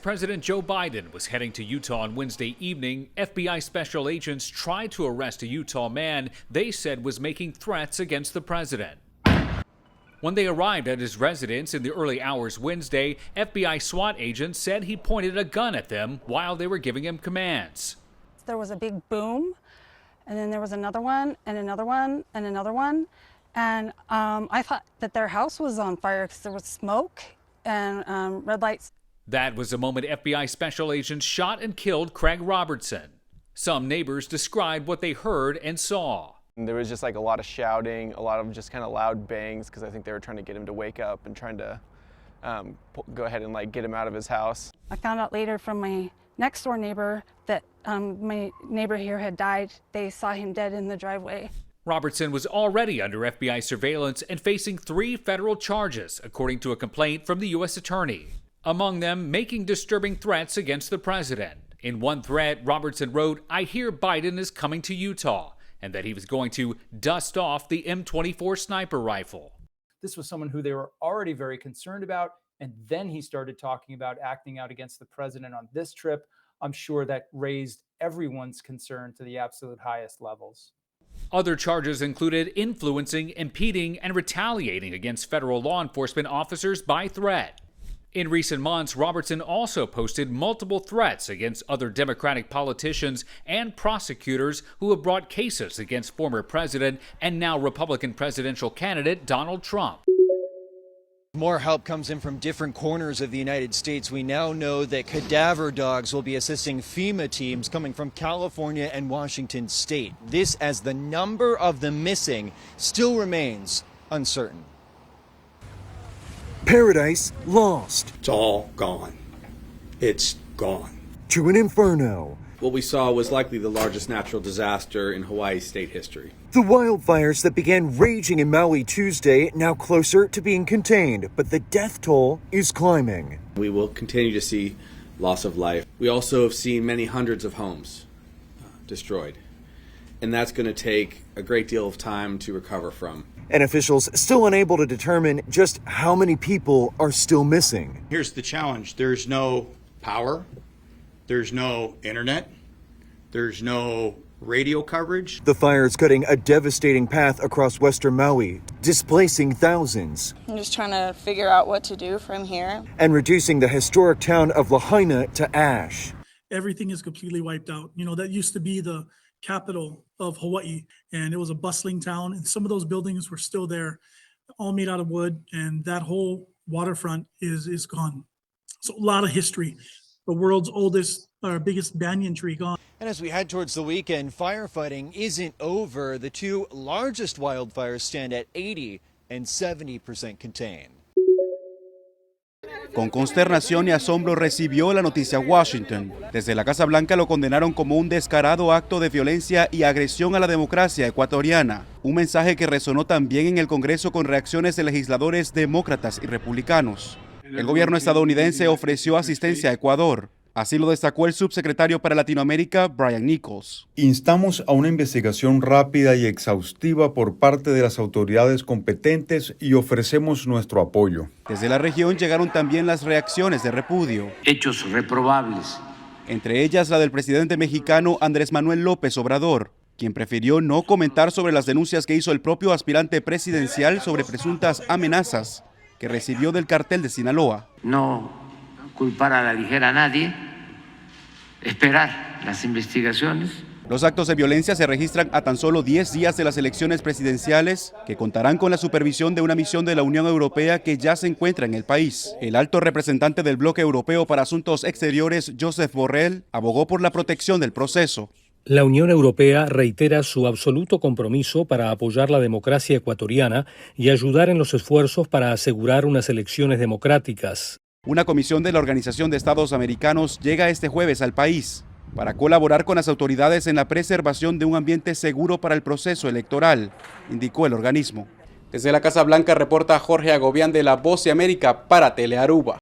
President Joe Biden was heading to Utah on Wednesday evening, FBI special agents tried to arrest a Utah man they said was making threats against the president. When they arrived at his residence in the early hours Wednesday, FBI SWAT agents said he pointed a gun at them while they were giving him commands. There was a big boom, and then there was another one, and another one, and another one. And I thought that their house was on fire because there was smoke and red lights. That was the moment FBI special agents shot and killed Craig Robertson. Some neighbors described what they heard and saw. There was just like a lot of shouting, a lot of just kind of loud bangs, because I think they were trying to get him to wake up and trying to go ahead and like get him out of his house. I found out later from my next door neighbor that my neighbor here had died. They saw him dead in the driveway. Robertson was already under FBI surveillance and facing 3 federal charges, according to a complaint from the U.S. Attorney. Among them, making disturbing threats against the president. In one threat, Robertson wrote, "I hear Biden is coming to Utah," and that he was going to dust off the M24 sniper rifle. This was someone who they were already very concerned about, and then he started talking about acting out against the president on this trip. I'm sure that raised everyone's concern to the absolute highest levels. Other charges included influencing, impeding, and retaliating against federal law enforcement officers by threat. In recent months, Robertson also posted multiple threats against other Democratic politicians and prosecutors who have brought cases against former President and now Republican presidential candidate Donald Trump. More help comes in from different corners of the United States. We now know that cadaver dogs will be assisting FEMA teams coming from California and Washington state. This as the number of the missing still remains uncertain. Paradise lost. It's all gone. It's gone. To an inferno. What we saw was likely the largest natural disaster in Hawaii state history. The wildfires that began raging in Maui Tuesday now closer to being contained, but the death toll is climbing. We will continue to see loss of life. We also have seen many hundreds of homes destroyed, and that's going to take a great deal of time to recover from. And officials still unable to determine just how many people are still missing. Here's the challenge. There's no power. There's no internet. There's no radio coverage. The fires cutting a devastating path across western Maui, displacing thousands. I'm just trying to figure out what to do from here. And reducing the historic town of Lahaina to ash. Everything is completely wiped out. You know, that used to be the capital of Hawaii, and it was a bustling town, and some of those buildings were still there, all made out of wood, and that whole waterfront is gone. So a lot of history. The world's oldest or biggest banyan tree gone. And as we head towards the weekend, firefighting isn't over. The 2 largest wildfires stand at 80% and 70% contained. Con consternación y asombro recibió la noticia Washington. Desde la Casa Blanca lo condenaron como un descarado acto de violencia y agresión a la democracia ecuatoriana. Un mensaje que resonó también en el Congreso con reacciones de legisladores demócratas y republicanos. El gobierno estadounidense ofreció asistencia a Ecuador. Así lo destacó el subsecretario para Latinoamérica, Brian Nichols. Instamos a una investigación rápida y exhaustiva por parte de las autoridades competentes y ofrecemos nuestro apoyo. Desde la región llegaron también las reacciones de repudio. Hechos reprobables. Entre ellas la del presidente mexicano Andrés Manuel López Obrador, quien prefirió no comentar sobre las denuncias que hizo el propio aspirante presidencial sobre presuntas amenazas que recibió del cartel de Sinaloa. No culpar a la ligera a nadie, esperar las investigaciones. Los actos de violencia se registran a tan solo 10 días de las elecciones presidenciales, que contarán con la supervisión de una misión de la Unión Europea que ya se encuentra en el país. El alto representante del bloque europeo para asuntos exteriores, Josep Borrell, abogó por la protección del proceso. La Unión Europea reitera su absoluto compromiso para apoyar la democracia ecuatoriana y ayudar en los esfuerzos para asegurar unas elecciones democráticas. Una comisión de la Organización de Estados Americanos llega este jueves al país para colaborar con las autoridades en la preservación de un ambiente seguro para el proceso electoral, indicó el organismo. Desde la Casa Blanca reporta Jorge Agobián de La Voz de América para Telearuba.